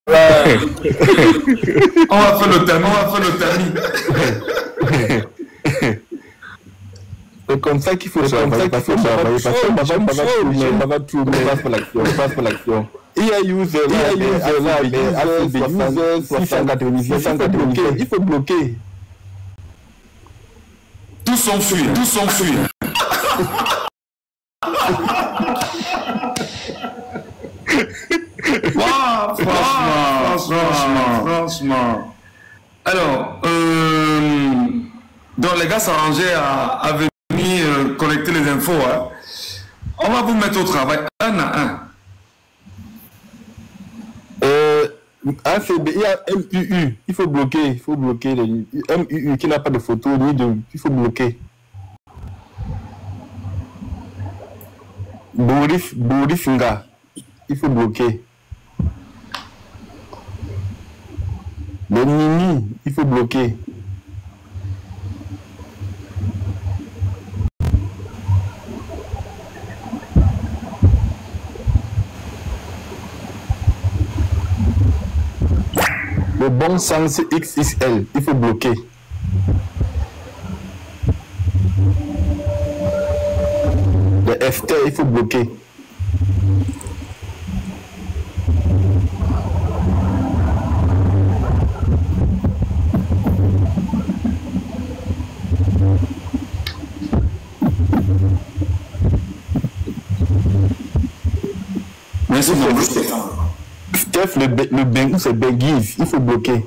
On va faire le tamis, C'est comme ça qu'il faut travailler, parce que on va tout passe pour l'action. Il y a user là, il faut bloquer. Tous sont fuis. Wow, franchement. Alors, donc les gars s'arrangeaient à venir collecter les infos. Hein. On va vous mettre au travail un à un. ACB, il y a MUU, il faut bloquer les MUU qui n'a pas de photo, il faut bloquer. Boris Nga, il faut bloquer. Le Nini, il faut bloquer. Le bon sens XXL, il faut bloquer. Le FT, il faut bloquer. Merci beaucoup. Steph, le Bengou, c'est Benguise, il faut bloquer.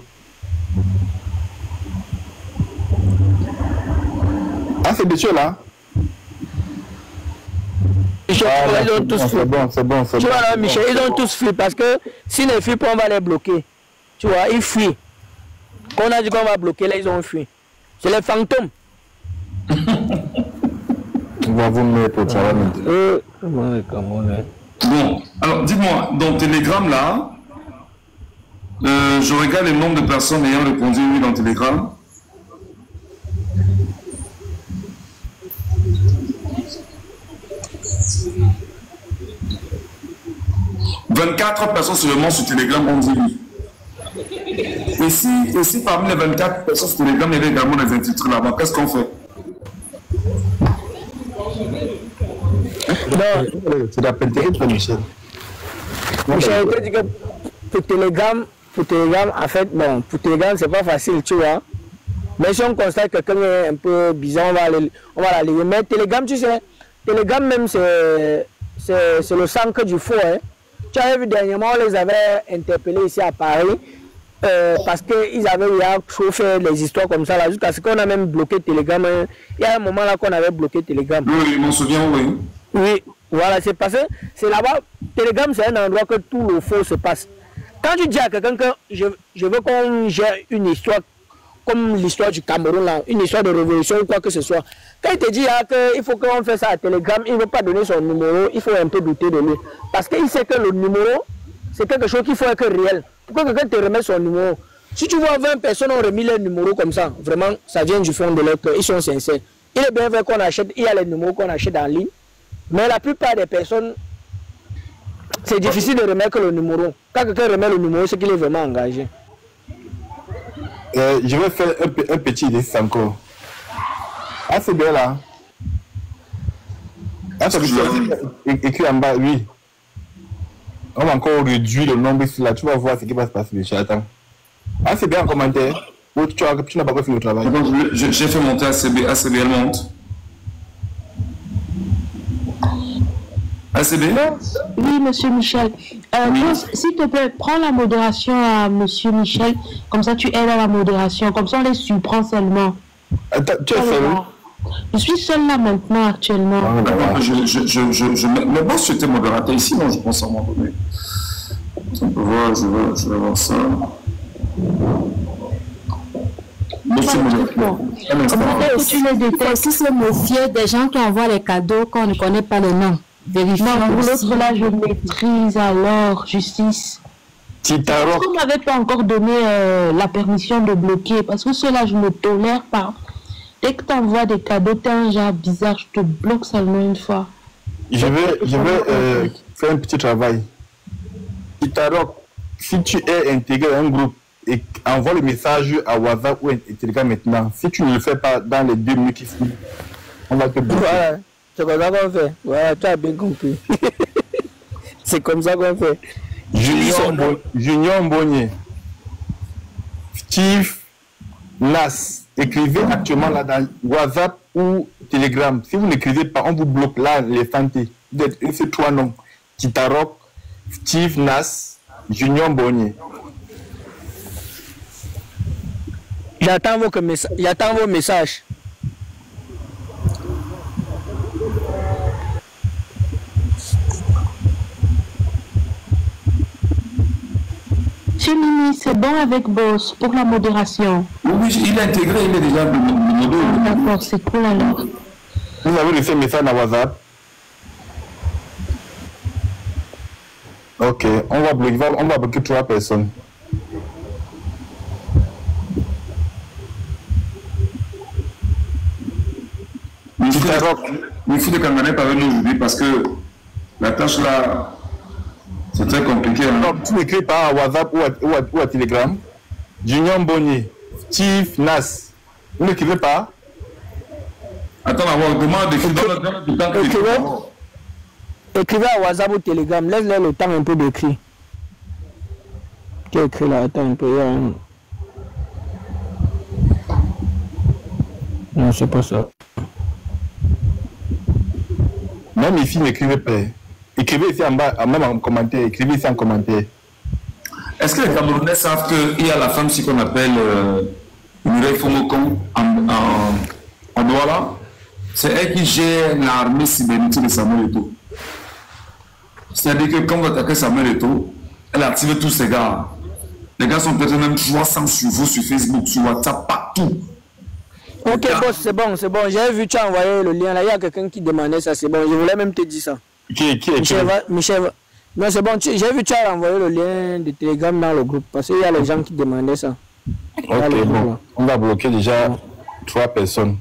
Ah, c'est des choses là. Michel, ils ont tous fui. C'est bon. Tu vois là, Michel, ils ont tous fui parce que s'ils ne fuient pas, on va les bloquer. Tu vois, ils fuient. Quand on a dit qu'on va bloquer, là, ils ont fui. C'est les fantômes. On va vous mettre au travail maintenant. Bon, alors dites-moi, dans Telegram là, je regarde le nombre de personnes ayant répondu oui dans Telegram. « 24 personnes seulement sur Telegram ont dit oui. Et si parmi les 24 personnes sur Telegram, il y avait également des intitulés là-bas, qu'est-ce qu'on fait? C'est la peine terrible, Michel. Michel, je dis que pour Telegram, en fait, bon, pour Telegram, c'est pas facile, tu vois. Mais si on constate que quelqu'un est un peu bizarre, on va la lire. Mais Telegram, tu sais, Telegram même, c'est le centre du faux. Hein. Tu as vu dernièrement, on les avait interpellés ici à Paris parce qu'ils avaient chauffé les histoires comme ça, jusqu'à ce qu'on a même bloqué Telegram. Hein. Il y a un moment là qu'on avait bloqué Telegram. Oui, je m'en souviens, oui. Oui, voilà, c'est passé. C'est là-bas, Telegram, c'est un endroit que tout le faux se passe. Quand tu dis à quelqu'un que je veux qu'on gère une histoire comme l'histoire du Cameroun, là, une histoire de révolution ou quoi que ce soit, quand il te dit qu'il faut qu'on fasse ça à Telegram, il ne veut pas donner son numéro, il faut un peu douter de lui. Parce qu'il sait que le numéro, c'est quelque chose qu'il faut être réel. Pourquoi quelqu'un te remet son numéro? Si tu vois 20 personnes ont remis leur numéro comme ça, vraiment, ça vient du fond de leur cœur, ils sont sincères. Il est bien vrai qu'on achète, il y a les numéros qu'on achète en ligne, mais la plupart des personnes, c'est difficile de remettre le numéro. Quand quelqu'un remet le numéro, c'est qu'il est vraiment engagé. Je vais faire un petit exercice encore. Ah, c'est bien là. Ah, c'est écrit en bas, oui. On va encore réduire le nombre ici là. Tu vas voir ce qui va se passer, Michel. Attends. Ah, c'est bien en commentaire. Ou tu n'as pas fait le travail. J'ai fait monter ACB, elle monte. ACB? Oui, monsieur Michel. S'il te plaît, prends la modération à monsieur Michel. Comme ça, tu aides à la modération. Comme ça, on les surprend seulement. Tu es seul? Je suis seul là maintenant, actuellement. Mais bon, si tu étais modérateur ici, non, je pense à un moment donné. On peut voir, je vais voir ça. Monsieur modérateur. Tu les détestes. Si se méfier des gens qui envoient les cadeaux quand on ne connaît pas les noms. Vérifier. Non, pour l'autre là, je maîtrise alors, justice. Titaro. Vous n'avez pas encore donné la permission de bloquer, parce que cela je ne tolère pas. Dès que tu envoies des cadeaux, t'es un genre bizarre, je te bloque seulement une fois. Je vais faire un petit travail. Titaro, si tu es intégré à un groupe et envoie le message à WhatsApp ou à Telegram maintenant, si tu ne le fais pas dans les 2 minutes qui suivent, on va te bloquer. Voilà, c'est comme ça qu'on fait. Voilà, tu as bien compris. C'est comme ça qu'on fait. Junior Mbonye, Steve Nas, écrivez actuellement là dans WhatsApp ou Telegram. Si vous n'écrivez pas, on vous bloque là, les fantés. C'est 3 noms. Titarok, Steve Nas, Junior Mbonye. J'attends vos messages. Chez Mimi, c'est bon avec Boss pour la modération. Oui, il est intégré, il est déjà de D'accord, c'est cool alors. Vous avez laissé un message dans WhatsApp. Ok, on va bloquer 3 personnes. Il faut de Kangané parler aujourd'hui parce que la tâche là, c'est très compliqué. Hein? Donc, tu n'écris pas à WhatsApp ou à Telegram. Junior Mbonye, Steve Nas. Vous n'écrivez pas? Attends, on demande d'écrire dans le temps. Écrivez à WhatsApp ou Telegram. Laisse-leur le temps un peu d'écrire. Tu écris là, attends un peu. Non, c'est pas ça. Même ici, n'écrivez pas. Écrivez ici en bas, même en commentaire. Écrivez ici en commentaire. Est-ce que les Camerounais savent qu'il y a la femme ci qu'on appelle Mireille Fomokon en Douala? C'est elle qui gère l'armée cybernétique de Samuel Eto'o. C'est-à-dire que quand vous attaquez Samuel Eto'o, elle active tous ces gars. Les gars sont peut-être même 300 sur vous, sur Facebook, sur WhatsApp, partout. Ok, boss, c'est bon. J'ai vu, tu as envoyé le lien là. Il y a quelqu'un qui demandait ça, c'est bon. Je voulais même te dire ça. Michel. Non, c'est bon. J'ai vu, tu as envoyé le lien de Telegram dans le groupe. Parce qu'il y a les gens qui demandaient ça. Ok, bon. On va bloquer déjà 3 personnes.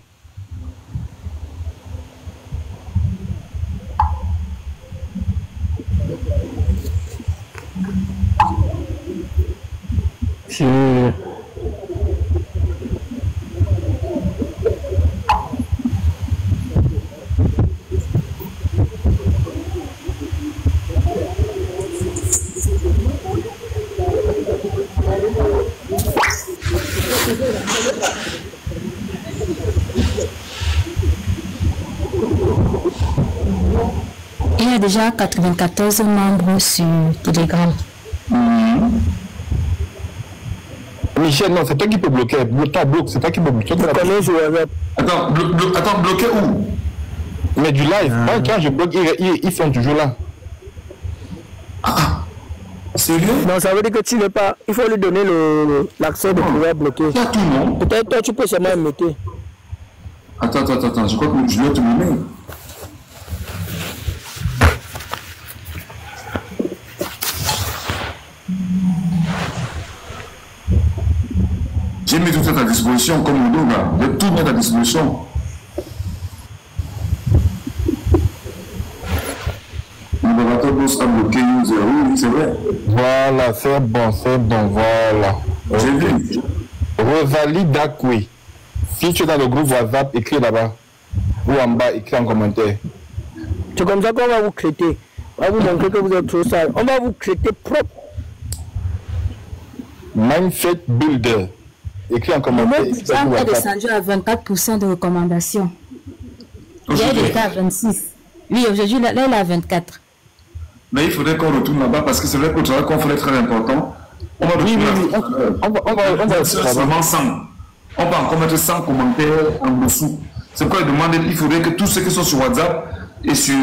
Il y a déjà 94 membres sur Telegram. Michel, non, c'est toi qui peux bloquer. C'est toi qui peux bloquer. Attends, bloquer où? Mais du live. Moi, quand je bloque, ils sont toujours là. Sérieux? Non, ça veut dire que tu n'es pas. Il faut lui donner l'accès de pouvoir bloquer. Peut-être toi, tu peux seulement mettre. Attends, je crois que je dois te nommer. J'ai mis tout à ta disposition comme le dos là. Je vais tout mettre à disposition. Le modérateur boss a bloqué user. Oui, c'est vrai. Voilà, c'est bon, voilà. J'ai vu. Rosalie Dakwe. Si tu es dans le groupe WhatsApp, écris là-bas. Ou en bas, écris en commentaire. C'est comme ça qu'on va vous traiter. On va vous montrer que vous êtes trop sale. On va vous traiter propre. Mindset Builder. Écris en commentaire. Le mot est descendu à 24% de recommandations. Hier, il était à 26. Oui, aujourd'hui, là, il est à 24. Mais il faudrait qu'on retourne là-bas parce que c'est vrai que le travail qu'on fait est très important. On va on va seulement 100. On va encore mettre 100 commentaires en dessous. C'est pourquoi il faudrait que tous ceux qui sont sur WhatsApp et sur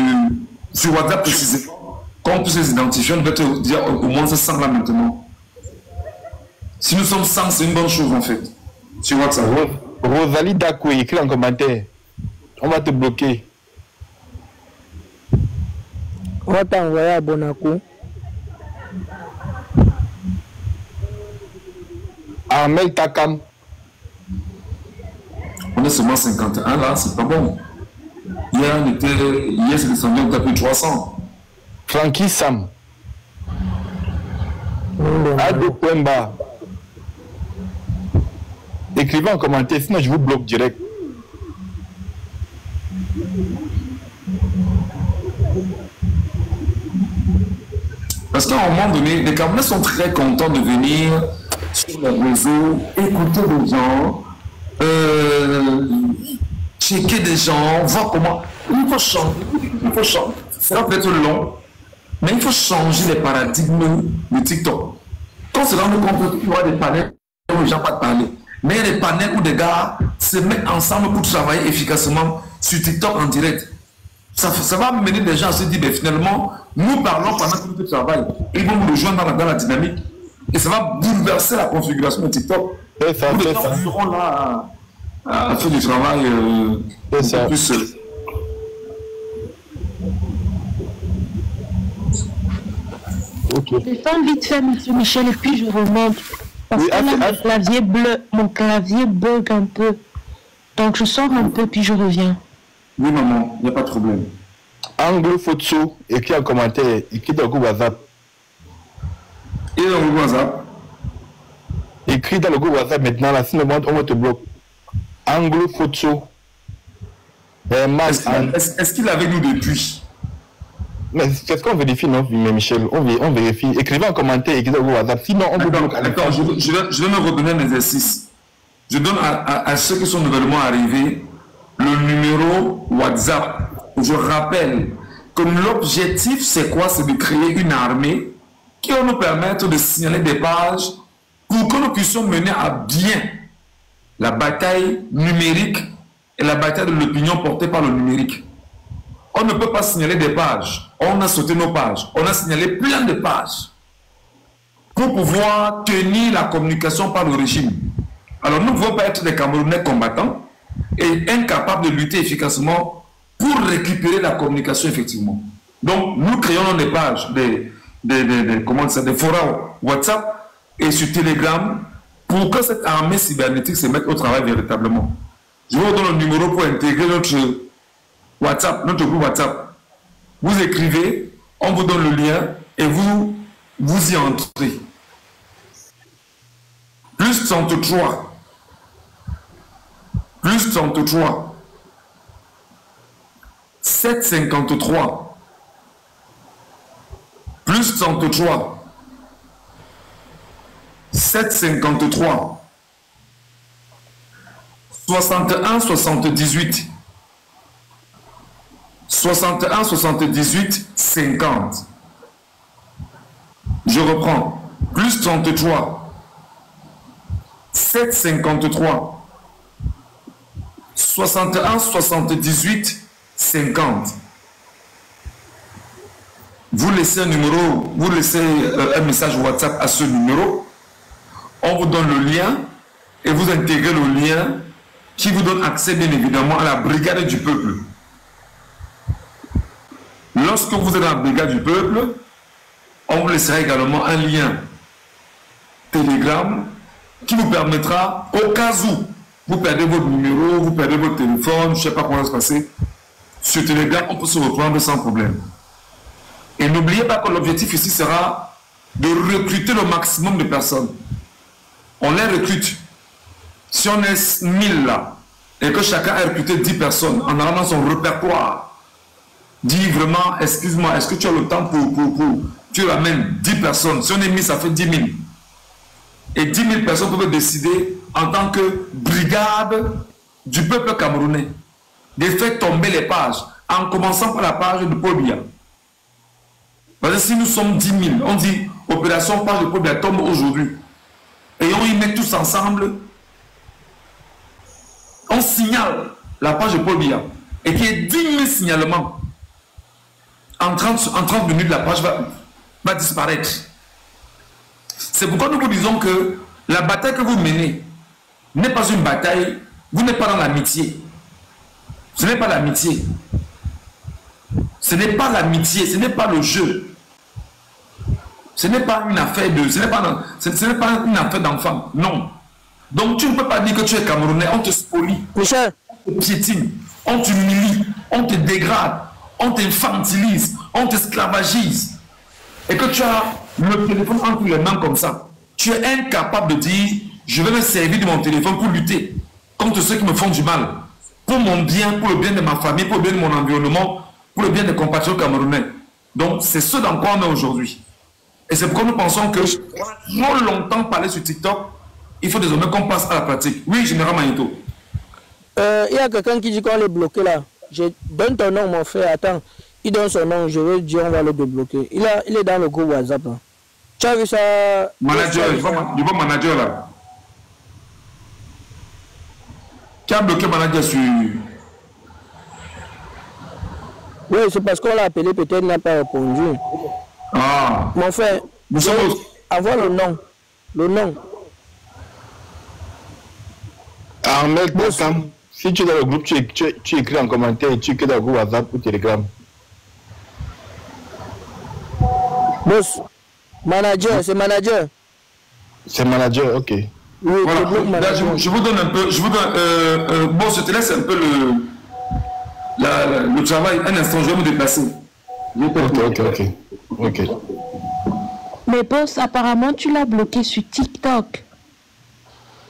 WhatsApp précisément, qu'on puisse les identifier, on va te dire au moins c'est 100 là maintenant. Si nous sommes 100, c'est une bonne chose en fait. Sur WhatsApp. Rosalie Dakwe, écris en commentaire. On va te bloquer. On va t'envoyer à Bonaco. Armel Takam. On est seulement 51 là, c'est pas bon. Hier c'est descendu, on a pris 300. Frankie Sam. À 2 points bas. Écrivez en commentaire, sinon je vous bloque direct. Parce qu'à un moment donné, les Camerounais sont très contents de venir sur les réseaux, écouter des gens, checker des gens, voir comment. Il faut changer. Il faut changer. Ça va peut-être long, mais il faut changer les paradigmes de TikTok. Quand on se rend compte qu'il y a des panels où les gens ne peuvent pas parler, mais il y a des panels où des gars se mettent ensemble pour travailler efficacement sur TikTok en direct. Ça va mener des gens à se dire, ben, finalement, nous parlons pendant que nous travaillons. Ils vont nous rejoindre dans la dynamique. Et ça va bouleverser la configuration de TikTok. Et ça, les gens seront là à faire du travail plus seul. Je descends vite fait, monsieur Michel, et puis je remonte. Parce que là, mon clavier bug un peu. Donc je sors un peu, puis je reviens. Oui, maman, il n'y a pas de problème. Angle photo, écrit en commentaire, écrit dans le groupe WhatsApp. Et dans le groupe WhatsApp? Écrit dans le groupe WhatsApp maintenant, là, sinon on va te bloquer. Angle photo. Est-ce qu'il est avec nous depuis? Mais c'est ce qu'on vérifie, non, mais Michel? On vérifie. Écrivez en commentaire, écrit dans le groupe WhatsApp. Sinon, on vous bloque. D'accord, je vais me redonner un exercice. Je donne à ceux qui sont nouvellement arrivés le numéro WhatsApp. Je rappelle que l'objectif, c'est quoi? C'est de créer une armée qui va nous permettre de signaler des pages pour que nous puissions mener à bien la bataille numérique et la bataille de l'opinion portée par le numérique. On ne peut pas signaler des pages. On a sauté nos pages. On a signalé plein de pages pour pouvoir tenir la communication par le régime. Alors nous ne pouvons pas être des Camerounais combattants et incapables de lutter efficacement pour récupérer la communication effectivement. Donc nous créons des pages, des forums WhatsApp et sur Telegram pour que cette armée cybernétique se mette au travail véritablement. Je vous donne le numéro pour intégrer notre WhatsApp, notre groupe WhatsApp. Vous écrivez, on vous donne le lien et vous y entrez. Plus 33. Plus 33. 753. Plus 33. 753. 61 78. 61 78 50. Je reprends. Plus 33. 753. 61 78 50. Vous laissez un numéro, vous laissez un message WhatsApp à ce numéro. On vous donne le lien et vous intégrez le lien qui vous donne accès bien évidemment à la brigade du peuple. Lorsque vous êtes dans la brigade du peuple, on vous laissera également un lien Telegram qui vous permettra, au cas où vous perdez votre numéro, vous perdez votre téléphone, je ne sais pas comment ça va se passer, sur Telegram, on peut se reprendre sans problème. Et n'oubliez pas que l'objectif ici sera de recruter le maximum de personnes. On les recrute. Si on est 1000 là, et que chacun a recruté 10 personnes en allant dans son répertoire, dit vraiment, excuse-moi, est-ce que tu as le temps pour tu ramènes 10 personnes. Si on est 1000, ça fait 10 000. Et 10 000 personnes peuvent décider en tant que brigade du peuple camerounais de faire tomber les pages, en commençant par la page de Paul Biya. Parce que si nous sommes 10 000, on dit opération page de Paul Biya tombe aujourd'hui. Et on y met tous ensemble, on signale la page de Paul Biya. Et qu'il y ait 10 000 signalements. En 30 minutes, la page va disparaître. C'est pourquoi nous vous disons que la bataille que vous menez n'est pas une bataille, vous n'êtes pas dans l'amitié. Ce n'est pas l'amitié. Ce n'est pas l'amitié, ce n'est pas le jeu. Ce n'est pas une affaire de... Ce n'est pas une affaire d'enfant. Non. Donc tu ne peux pas dire que tu es Camerounais, on te spolie, Michel, on te piétine, on t'humilie, on te dégrade, on t'infantilise, on t'esclavagise. Et que tu as le téléphone entre les mains comme ça, tu es incapable de dire, je vais me servir de mon téléphone pour lutter contre ceux qui me font du mal, pour mon bien, pour le bien de ma famille, pour le bien de mon environnement, pour le bien des compatriotes camerounais. Donc, c'est ce dans quoi on est aujourd'hui. Et c'est pourquoi nous pensons que trop longtemps parler sur TikTok, il faut désormais qu'on passe à la pratique. Oui, Général Magneto. Il y a quelqu'un qui dit qu'on l'est bloqué là. Je donne ton nom, mon frère. Attends, il donne son nom. Je veux dire, on va le débloquer. Il est dans le groupe WhatsApp. Là. Tu as vu ça? Manager, je vois manager là. Qui a bloqué manager sur. Oui, c'est parce qu'on l'a appelé, peut-être il n'a pas répondu. Ah. Mon frère, avoir le nom. Le nom. Ahmed Bassam, si tu es dans le groupe, tu écris en commentaire et tu écris dans le groupe WhatsApp ou Telegram. Boss, manager, c'est manager. C'est manager, ok. Oui, voilà. Je vous donne un peu. Bon, je te laisse un peu le travail. Un instant, je vais me déplacer. Ok. Mais boss, apparemment, tu l'as bloqué sur TikTok.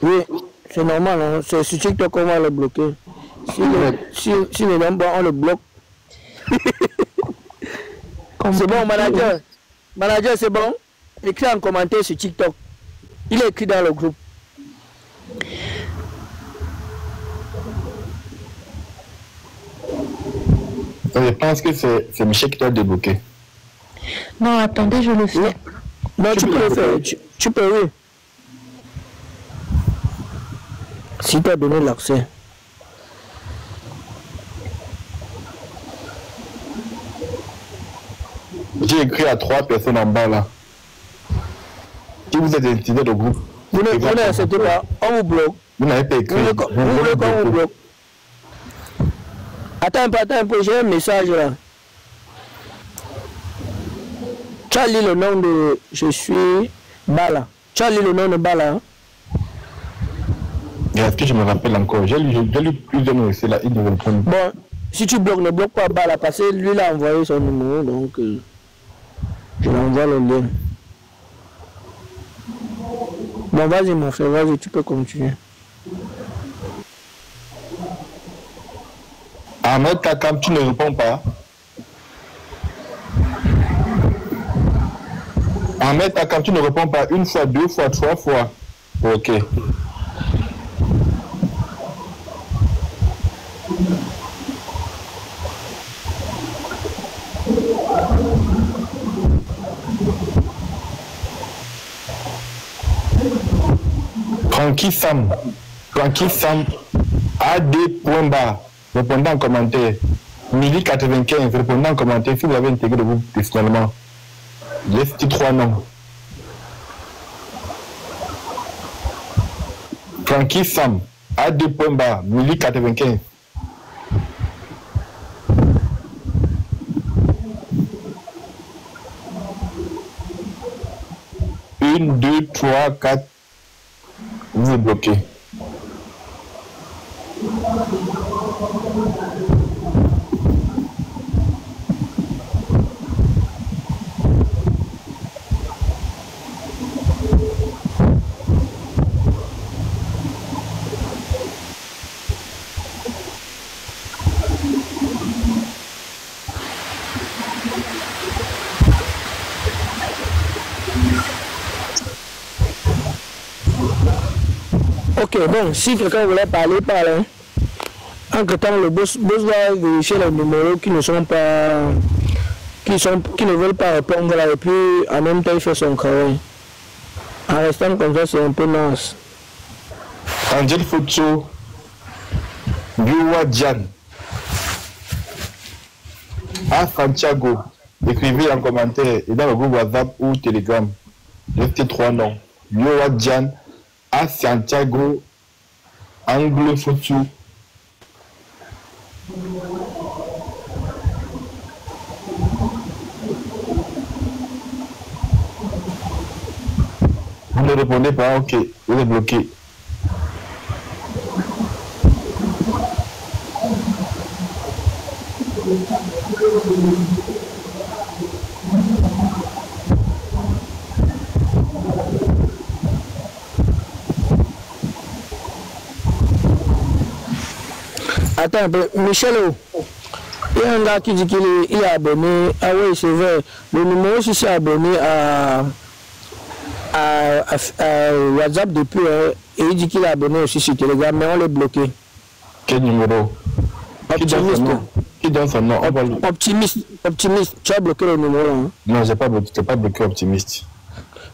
Oui, c'est normal. Hein. C'est sur TikTok qu'on va le bloquer. Si les gens on le bloque. C'est bon, manager. Manager, c'est bon. Écris en commentaire sur TikTok. Il est écrit dans le groupe. Je pense que c'est Michel qui t'a débloqué. Non, attendez, je le fais. Non, tu peux le faire. Tu peux, oui. Si tu as donné l'accès. J'ai écrit à 3 personnes en bas là. Si vous êtes intimidé de groupe. Vous n'acceptez pas, on vous bloque. Vous n'avez pas écrit. Vous voulez qu'on vous bloque. Attends un peu, j'ai un message là. Tu as lu le nom de je suis Bala. Tu as lu le nom de Bala. Hein? Est-ce que je me rappelle encore? J'ai lu plusieurs noms ici là, il ne répond pas. Bon, si tu bloques, ne bloque pas Bala parce que lui il a envoyé son numéro donc je l'envoie le lien. Bon, vas-y mon frère, vas-y, tu peux continuer. Ahmed Kakam, tu ne réponds pas. Ahmed Kakam, tu ne réponds pas une fois, deux fois, trois fois. Ok. Francky Sam, AD.bar, répondez en commentaire. Mili 95, répondez en commentaire si vous avez intégré le groupe personnellement. Laissez 3 noms. Francky Sam, AD.bar, Mili 95. Une, deux, trois, quatre. Vous êtes bloqué. Ok, bon, si quelqu'un voulait parler, parle. Entre-temps, le boss va vérifier les numéros qui ne sont pas... qui ne veulent pas répondre là, et puis en même temps il fait son travail. En restant comme ça, c'est un peu naze. Angel Futsu, Biwa Dian, à Santiago, écrivez en commentaire et dans le groupe WhatsApp ou Telegram. Laissez 3 noms. Biwa Dian, à Santiago, Anglo Futsu. Vous ne répondez pas, ok, vous êtes bloqué. Attends un peu, Michel, il y a un gars qui dit qu'il est abonné. Ah oui, c'est vrai. Le numéro aussi c'est abonné à WhatsApp depuis. Et il dit qu'il est abonné aussi sur Telegram, mais on l'a bloqué. Quel numéro? Optimiste. Qui donne son nom? Optimiste. Tu as bloqué le numéro. Hein? Non, je n'ai pas bloqué Optimiste.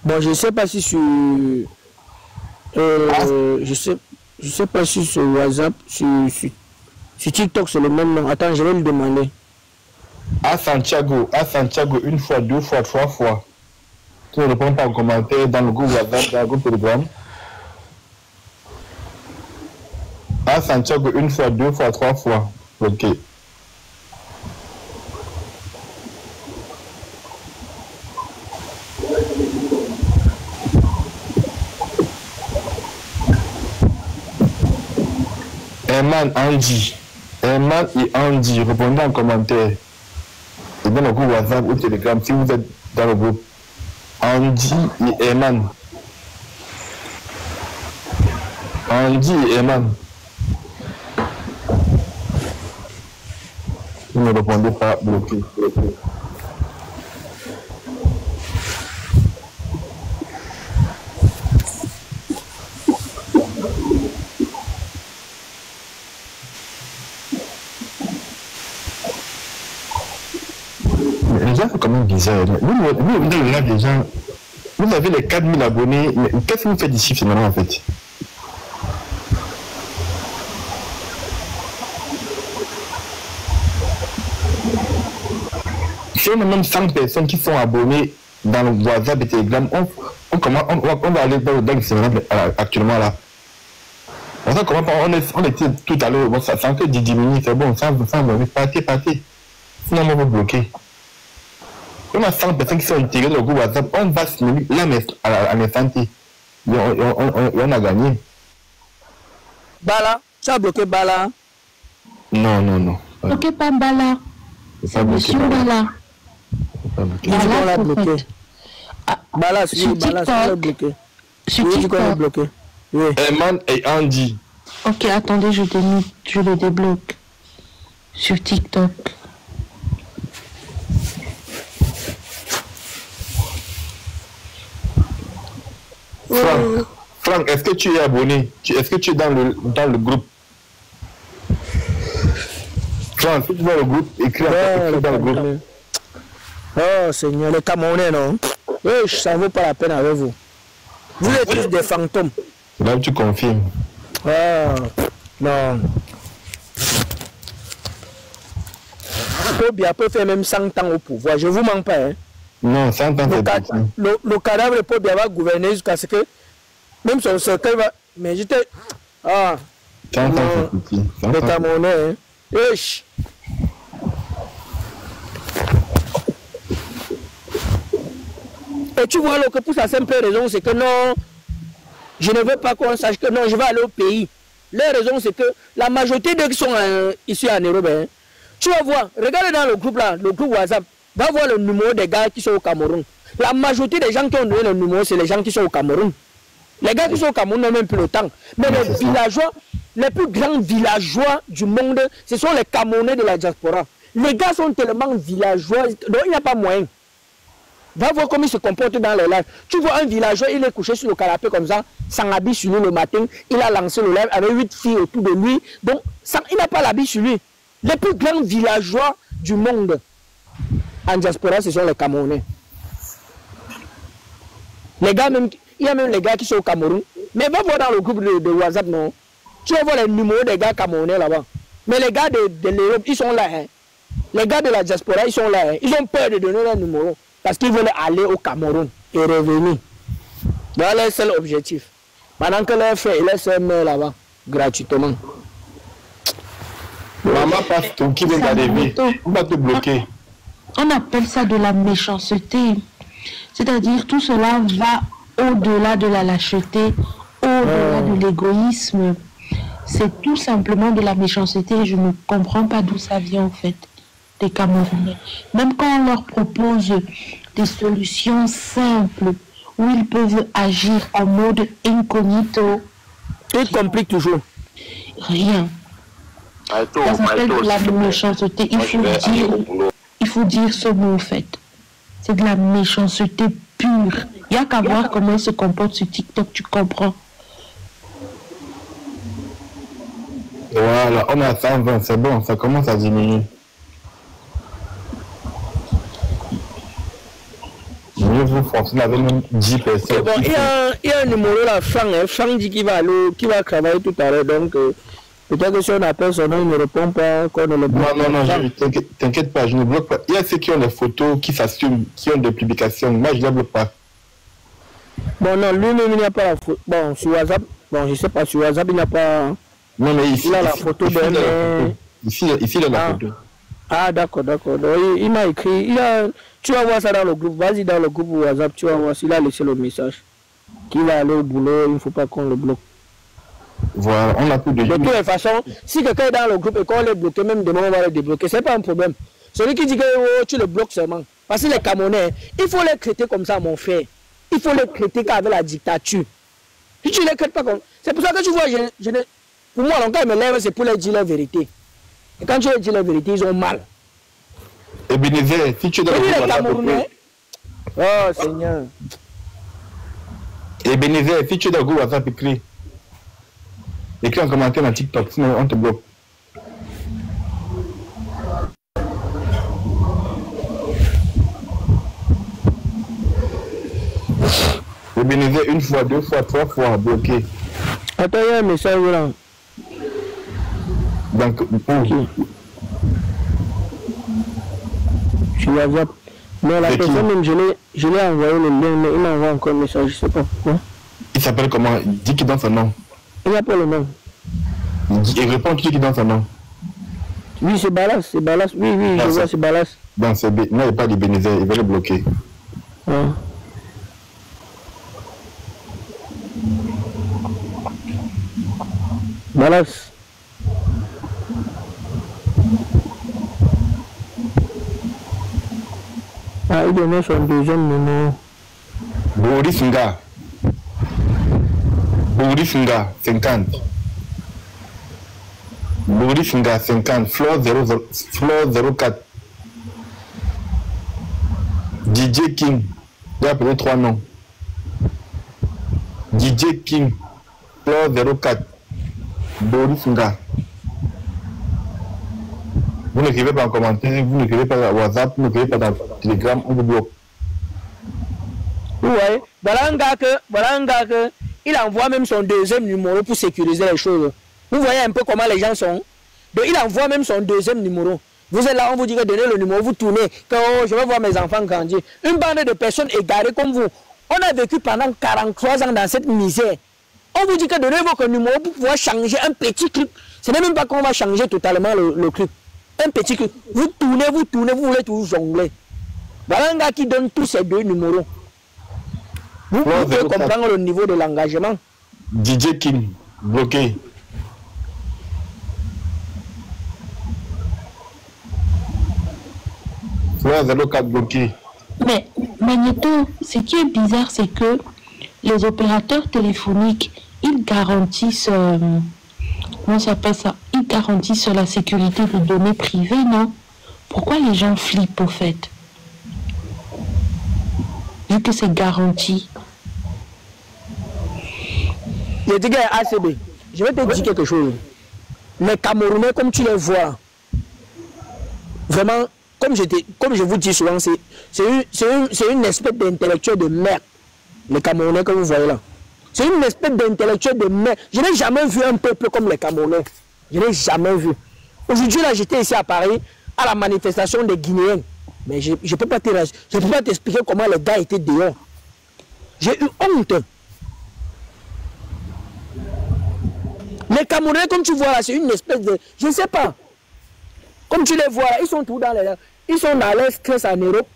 Bon, je ne sais pas si sur. Je sais pas si sur WhatsApp, sur TikTok, c'est le même nom. Attends, je vais lui demander. À Santiago, une fois, deux fois, trois fois. Tu ne réponds pas en commentaire dans le groupe WhatsApp, dans le groupe Telegram. À Santiago, une fois, deux fois, trois fois. Ok. Herman et Andy, répondez en commentaire. Et dans le groupe WhatsApp ou Telegram, si vous êtes dans le groupe. Andy et Herman. Andy et Herman. Vous ne répondez pas, bloqué. Les gens sont quand même bizarres. Vous avez là des gens. Vous avez les 4000 abonnés. Mais qu'est-ce que vous faites ici finalement en fait? Si on a même 100 personnes qui sont abonnées dans le WhatsApp et Telegram, on va aller dans le phénomène actuellement là. On sait comment on était tout à l'heure, bon, ça fait que 10 minutes, c'est bon, ça partez. Sinon on va vous bloquer. On a 100 personnes qui sont intégrées dans le groupe WhatsApp, on va se mettre là, mais à l'instant T. On a gagné. Bala, tu as bloqué Bala? Non. Bloqué pas Bala. C'est monsieur Bala. Bala l'a bloqué. Bala, sur TikTok. Sur TikTok. Oui. Herman et Andy. Ok, attendez, je le débloque. Sur TikTok. Franck, est-ce que tu es abonné? Est-ce que tu es dans le groupe? Franck, si tu es dans le groupe, écris dans le groupe. Oh Seigneur, les Camerounais, non? Ça ne vaut pas la peine avec vous. Vous êtes tous des fantômes. Là, tu confirmes. Ah, non. Pobia peut faire même 100 ans au pouvoir. Je ne vous mens pas. Hein. Non, 100 ans, c'est petit. Le cadavre de Pobia va gouverner jusqu'à ce que même son cercueil va... Mais j'étais... Ah. 100 ans, c'est petit. Les Camerounais, hein. Wesh. Et tu vois, que pour sa simple raison, c'est que non, je ne veux pas qu'on sache que non, je vais aller au pays. La raison, c'est que la majorité d'eux qui sont ici à Nairobi, hein, tu vas voir, regarde dans le groupe là, le groupe WhatsApp, va voir le numéro des gars qui sont au Cameroun. La majorité des gens qui ont donné le numéro, c'est les gens qui sont au Cameroun. Les gars qui sont au Cameroun n'ont même plus le temps. Mais les villageois, les plus grands villageois du monde, ce sont les Camerounais de la diaspora. Les gars sont tellement villageois, donc il n'y a pas moyen. Va voir comment ils se comportent dans les lives. Tu vois un villageois, il est couché sur le canapé comme ça, sans habit sur lui le matin. Il a lancé le live avec 8 filles autour de lui. Donc, il n'a pas l'habit sur lui. Les plus grands villageois du monde en diaspora, ce sont les Camerounais. Les gars, même, il y a même les gars qui sont au Cameroun. Mais va voir dans le groupe de WhatsApp, non. Tu vas voir les numéros des gars camerounais là-bas. Mais les gars de l'Europe, ils sont là. Hein. Les gars de la diaspora, ils sont là. Hein. Ils ont peur de donner leur numéro. Parce qu'ils veulent aller au Cameroun et revenir. Dans leur seul objectif. Pendant que leur frère et leur soeur meurent là-bas, gratuitement. Maman passe ton qui vient d'arriver. On va te bloquer. On appelle ça de la méchanceté. C'est-à-dire tout cela va au-delà de la lâcheté, au-delà de l'égoïsme. C'est tout simplement de la méchanceté et je ne comprends pas d'où ça vient en fait. Des Camerounais. Même quand on leur propose des solutions simples où ils peuvent agir en mode incognito. Ils compliquent toujours. Rien. Ça s'appelle de la méchanceté. Il faut dire ce mot, en fait. C'est de la méchanceté pure. Il n'y a qu'à voir comment il se comporte sur TikTok, tu comprends. Voilà, on est à 120, c'est bon, ça commence à diminuer. Mieux vous fonctionnez avec même 10 personnes. Bon, il y a un numéro là, Franck dit qu'il va travailler tout à l'heure, donc peut-être que si on appelle son nom, il ne répond pas, qu'on ne le bloque. Non, t'inquiète pas, je ne bloque pas. Il y a ceux qui ont des photos, qui s'assument, qui ont des publications. Moi, je ne les bloque pas. Bon, non, lui-même, il n'y a pas la photo. Bon, sur WhatsApp, bon, je ne sais pas, sur WhatsApp, il n'y a pas. Non, mais ici, il a la photo de. Ici, il a la photo. Ah, d'accord. Donc, il m'a écrit. Tu vas voir ça dans le groupe. Vas-y dans le groupe WhatsApp, tu vas voir s'il a laissé le message. Qu'il va aller au boulot, il ne faut pas qu'on le bloque. Voilà, on a plus de. De toutes les façons, si quelqu'un est dans le groupe et qu'on les bloque, même demain on va les débloquer, ce n'est pas un problème. Celui qui dit que oh, tu le bloques seulement. Parce que les Camerounais, il faut les traiter comme ça, mon frère. Il faut les traiter qu'avec la dictature. Si tu ne les traites pas comme. C'est pour ça que tu vois, pour moi, quand ils me lèvent, c'est pour leur dire la vérité. Et quand tu leur dis la vérité, ils ont mal. Et Bénézé, si tu es dans le Camerounais. Oh Seigneur. Et Bénézé, si tu es dans le groupe WhatsApp, écris un commentaire dans TikTok, sinon on te bloque. Et Bénézé, une fois, deux fois, trois fois, bloqué. Attends, il y a un message là. Donc, okay. Sur WhatsApp. Mais la personne même, je l'ai envoyé le lien, mais il m'envoie encore un message, je ne sais pas pourquoi. Il s'appelle comment? Dis qu'il donne son nom. Il n'y a pas le nom. Il répond qui donne son nom. Oui, c'est Balas, c'est Balas. Oui, je vois, c'est Balas. Non, il n'y a pas de Bénézé, il va le bloquer. Ouais. Balas. Ah, il donnait son deuxième numéro. Boris Nga, 50. Boris Nga, 50. Flore 04. DJ King. Il y a peut-être 3 noms. DJ King. Flore 04. Boris Nga. Vous n'écrivez pas en commentaire, vous n'écrivez pas dans WhatsApp, vous n'écrivez pas dans Telegram, on vous bloque. Oui, voilà un gars que il envoie même son deuxième numéro pour sécuriser les choses. Vous voyez un peu comment les gens sont. Donc il envoie même son deuxième numéro. Vous êtes là, on vous dit que donnez le numéro, vous tournez, que oh, je vais voir mes enfants grandir. Une bande de personnes égarées comme vous. On a vécu pendant 43 ans dans cette misère. On vous dit que donnez votre numéro pour pouvoir changer un petit truc. Ce n'est même pas qu'on va changer totalement le truc. Un petit truc. Vous tournez, vous voulez toujours jongler. Voilà un gars qui donne tous ces deux numéros. Vous pouvez comprendre le niveau de l'engagement. DJ King, bloqué. Flore 04 bloqué. Mais Magnéto, ce qui est bizarre, c'est que les opérateurs téléphoniques, ils garantissent, comment ça s'appelle ça? Ils garantissent la sécurité des données privées, non? Pourquoi les gens flippent au fait? Vu que c'est garanti. Je dis que ACB, je vais te dire quelque chose. Les Camerounais, comme tu les vois, vraiment, comme je vous dis souvent, c'est une espèce d'intellectuel de merde. Les Camerounais que vous voyez là. C'est une espèce d'intellectuel de merde. Je n'ai jamais vu un peuple comme les Camerounais. Je n'ai jamais vu. Aujourd'hui, là, j'étais ici à Paris, à la manifestation des Guinéens. Mais je ne peux pas t'expliquer comment les gars étaient dehors. J'ai eu honte. Les Camerounais, comme tu vois là, c'est une espèce de... Je ne sais pas. Comme tu les vois là, ils sont tous dans les... Ils sont dans leur stress en Europe.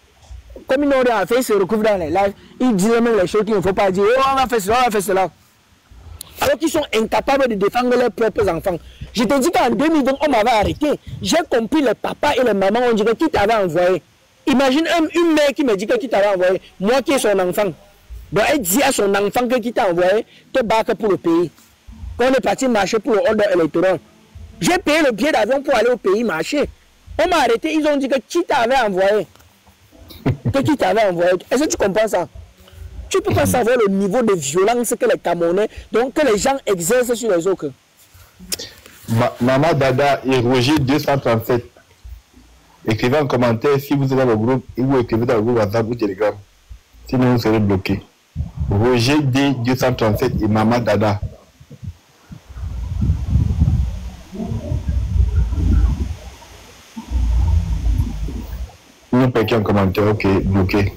Comme ils n'ont rien fait, ils se recouvrent dans les lives. Ils disent même les choses qu'il ne faut pas dire. Oh, on a fait cela, on a fait cela. Alors qu'ils sont incapables de défendre leurs propres enfants. Je te dis qu'en 2020, on m'avait arrêté. J'ai compris les papas et les mamans, on dirait qui t'avait envoyé. Imagine une mère qui me dit que qui t'avait envoyé. Moi qui est son enfant. Donc elle dit à son enfant que qui t'a envoyé, te battre pour le pays. Quand on est parti marcher pour le ordre électoral. J'ai payé le billet d'avion pour aller au pays marché. On m'a arrêté, ils ont dit que qui t'avait envoyé. Qui t'avait envoyé. Est-ce que tu comprends ça? Tu ne peux pas savoir le niveau de violence que les Camerounais, donc que les gens exercent sur les autres. Maman Dada et Roger 237. Écrivez en commentaire si vous êtes dans le groupe et vous écrivez dans le groupe WhatsApp ou Telegram. Sinon vous serez bloqué. Roger D 237 et Maman Dada. Nous piquons en commentaire, ok, bloqué.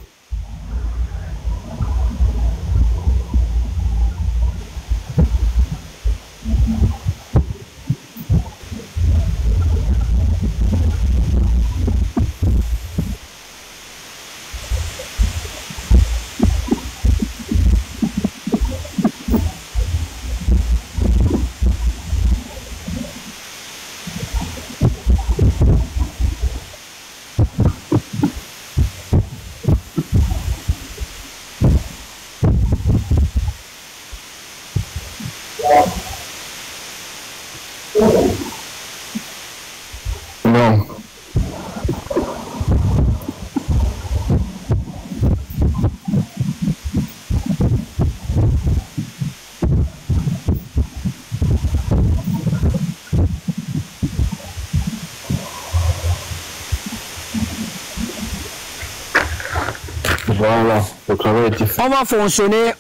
Non. Voilà, le travail est fait. On va fonctionner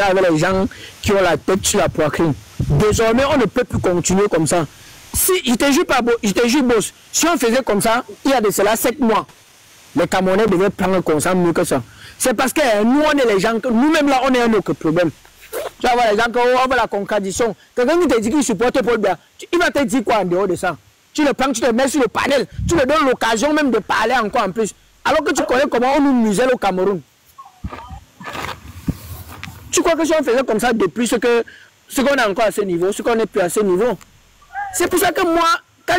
avec les gens qui ont la tête sur la poitrine. Désormais, on ne peut plus continuer comme ça. Si, je te jure pas, je te jure, boss, si on faisait comme ça, il y a de cela 7 mois, les Camerounais devaient prendre comme ça mieux que ça. C'est parce que nous, on est les gens, nous-mêmes là, on est un autre problème. Tu vas voir les gens qui ont la contradiction. Quelqu'un qui te dit qu'il supporte Paul Biya, il va te dire quoi en dehors de ça? Tu le prends, tu le mets sur le panel, tu le donnes l'occasion même de parler encore en plus. Alors que tu connais comment on nous muselle au Cameroun. Tu crois que si on faisait comme ça depuis ce qu'on a encore à ce niveau, ce qu'on n'est plus à ce niveau? C'est pour ça que moi, quand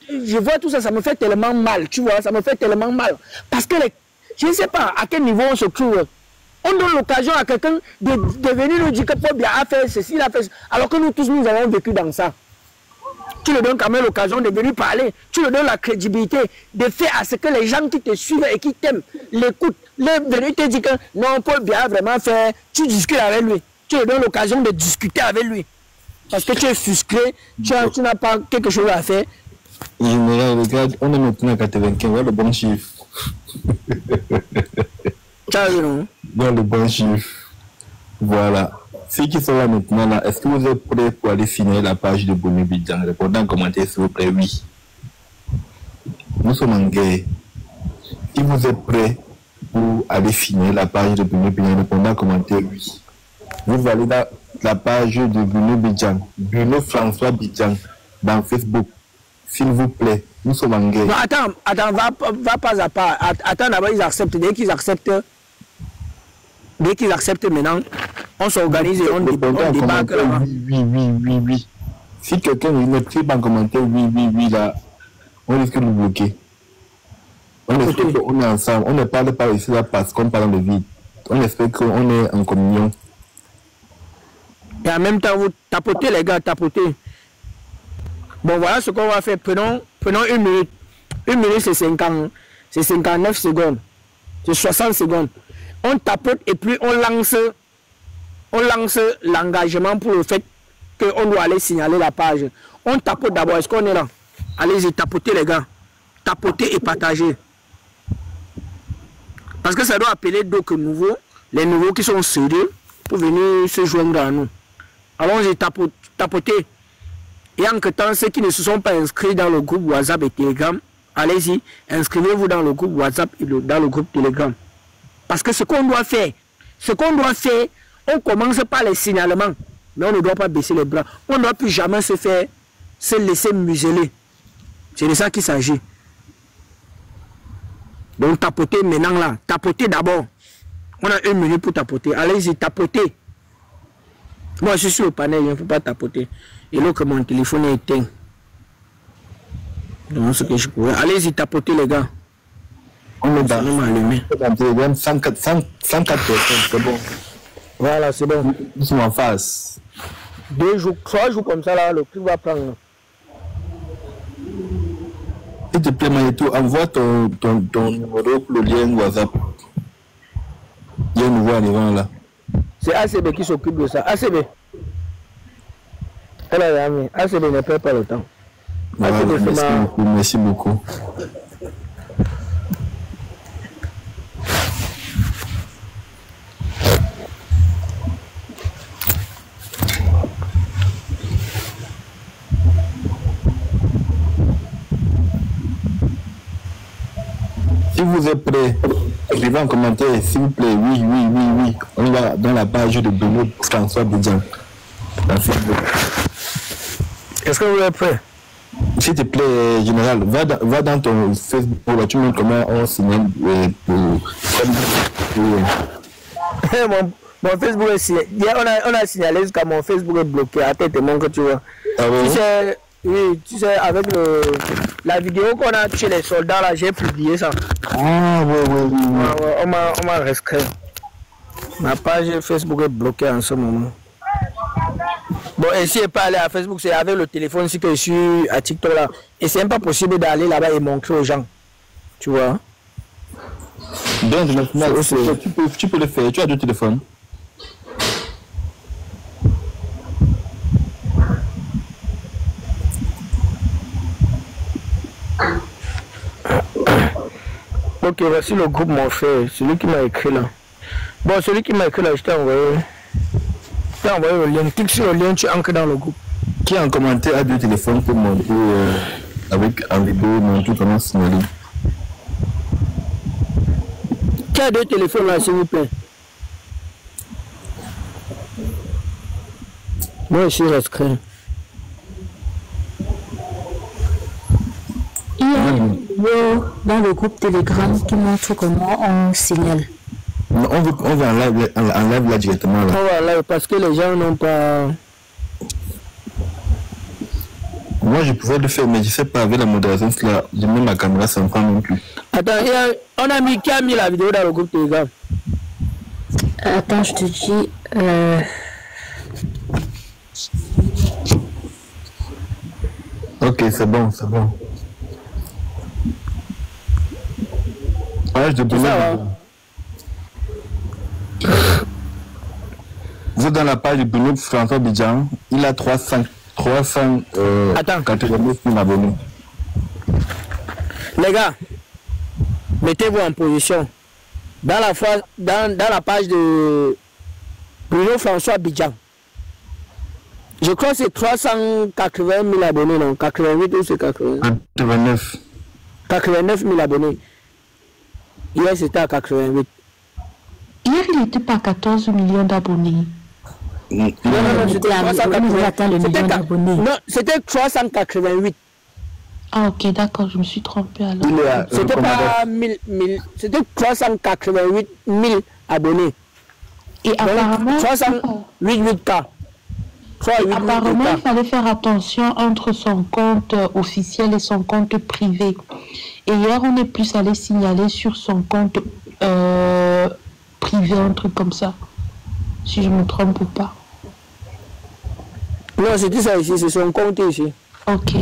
je vois tout ça, ça me fait tellement mal, tu vois, ça me fait tellement mal. Parce que je ne sais pas à quel niveau on se trouve. On donne l'occasion à quelqu'un de venir nous dire que Paul Biya a fait ceci, il a fait ça, alors que nous tous, nous avons vécu dans ça. Tu lui donnes quand même l'occasion de venir parler, tu lui donnes la crédibilité de faire à ce que les gens qui te suivent et qui t'aiment l'écoutent. Venir te dire que non, Paul Biya a vraiment fait, tu discutes avec lui, tu lui donnes l'occasion de discuter avec lui. Parce que tu es frustré, tu n'as pas quelque chose à faire. Général, regarde, on est maintenant à 95, voilà le bon chiffre. Tu as vu, non? Dans le bon chiffre. Voilà. Ceux qui sont là maintenant, là, est-ce que vous êtes prêts pour aller finir la page de Boni Bidjan? Répondez en commentaire s'il vous plaît, oui. Nous sommes en guerre. Si vous êtes prêts pour aller finir la page de Boni Bidjan, répondez en commentaire, oui. Vous allez dans la page de Bruno Bidjan, Bruno François Bidjan, dans Facebook. S'il vous plaît, nous sommes en guerre. Non, attends, va pas à pas. Attends, d'abord, ils acceptent. Dès qu'ils acceptent maintenant, on s'organise et on débarque là-bas. Oui. Si quelqu'un ne tripe en commentaire, oui, là, on risque de nous bloquer. On espère qu'on est ensemble. On ne parle pas ici là parce qu'on parle de vide. On espère qu'on est en communion. Et en même temps, vous tapotez, les gars, tapotez. Bon, voilà ce qu'on va faire. Prenons 1 minute. 1 minute, c'est 59 secondes. C'est 60 secondes. On tapote et puis on lance l'engagement pour le fait qu'on doit aller signaler la page. On tapote d'abord. Est-ce qu'on est là? Allez-y, tapotez, les gars. Tapotez et partagez. Parce que ça doit appeler d'autres nouveaux, les nouveaux qui sont sérieux, pour venir se joindre à nous. Allons-y, tapotez. Et en que temps, ceux qui ne se sont pas inscrits dans le groupe WhatsApp et Telegram, allez-y, inscrivez-vous dans le groupe WhatsApp et dans le groupe Telegram. Parce que ce qu'on doit faire, on commence par les signalements. Mais on ne doit pas baisser les bras. On ne doit plus jamais se laisser museler. C'est de ça qu'il s'agit. Donc tapotez maintenant là. Tapotez d'abord. On a 1 minute pour tapoter. Allez-y, tapotez. Moi, je suis sur le panel, il ne faut pas tapoter. Et là, que mon téléphone est éteint. Donc, ce que je pourrais. Allez-y, tapotez, les gars. On est dans Telegram, 104 personnes, c'est bon. Voilà, c'est bon. Nous sommes en face. 2 jours, 3 jours comme ça, là, le prix va prendre. S'il te plaît, Magneto, envoie ton numéro pour le lien WhatsApp. Il y a un nouveau arrivant là. C'est ACB qui s'occupe de ça. ACB. Elle a jamais. ACB ne perd pas le temps. Voilà, merci beaucoup. Si vous êtes prêts, écrivez en commentaire, s'il vous plaît, oui. On va dans la page de Bruno François Bidjan. Est-ce que vous êtes prêts? S'il te plaît, général, va dans ton Facebook, là, tu montres comment on signale mon Facebook est signalé. On a signalé jusqu'à mon Facebook est bloqué. Attends, que tu vois. Ah ouais. Tu sais, avec la vidéo qu'on a chez les soldats, là, j'ai publié ça. Ah, ouais. On m'a rescrit. Ma page Facebook est bloquée en ce moment. Bon, et si je pas aller à Facebook, c'est avec le téléphone si que je suis à TikTok là. Et c'est même pas possible d'aller là-bas et montrer aux gens. Tu vois? Donc, maintenant, tu peux le faire. Tu as deux téléphones. Ok, voici le groupe mon frère, celui qui m'a écrit là. Bon, celui qui m'a écrit là, je t'ai envoyé le lien. Clique sur le lien, tu entres dans le groupe. Qui a un commentaire à deux téléphones pour montrer avec un vidéo, montrer comment signaler. Qui a deux téléphones là, s'il vous plaît? Moi, je suis inscrit. Il y a une vidéo dans le groupe Telegram qui montre comment on signale. Non, on va en live là directement. Là. On va en live parce que les gens n'ont pas... Moi, je pouvais le faire, mais je ne sais pas, avec la modération, là, je mets ma caméra sans prendre non plus. Attends, qui a mis la vidéo dans le groupe Telegram? Attends, je te dis... Ok, c'est bon. Page de Bruno. Vous êtes dans la page de Bruno François Bidjan. Il a 389 000 abonnés. Les gars, mettez-vous en position. Dans la page de Bruno François Bidjan. Je crois que c'est 380 000 abonnés, non? 88 ou c'est 80? 89. 89 000 abonnés. Hier, c'était à 88. Hier, il n'était pas 14 millions d'abonnés. Non, c'était 388. Non, c'était 388. Ah, ok, d'accord, je me suis trompé alors. C'était pas 1000, c'était 388 000 abonnés. Et apparemment, 388K. Apparemment, il fallait faire attention entre son compte officiel et son compte privé. Et hier, on est plus allé signaler sur son compte privé, un truc comme ça. Si je ne me trompe ou pas. Non, c'était ça ici, c'est son compte ici. Ok.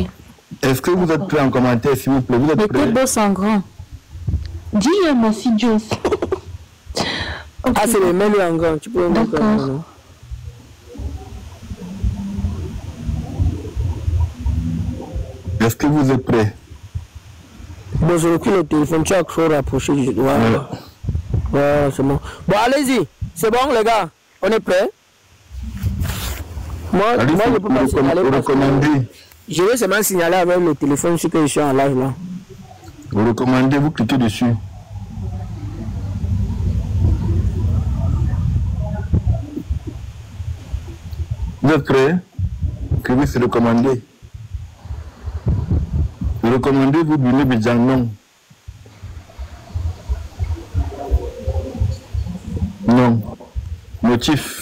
Est-ce que vous êtes prêts en commentaire, s'il vous plaît? Vous êtes prêts? Mettez beau en grand. Dis merci, Dios. Okay. Ah, c'est les mêmes en grand. Tu peux mettre en grand. Est-ce que vous êtes prêts? Bon, je recule le téléphone, tu as trop rapproché. Voilà. Voilà, c'est bon. Bon, allez-y. C'est bon, les gars. On est prêts? Moi, je peux pas signaler. Je vais seulement signaler avec le téléphone sur que je suis en live là. Vous recommandez, vous cliquez dessus. Vous êtes prêts? Écrivez c'est recommandé. Recommandez, vous Bruno Bidjan, non. Non. Motif.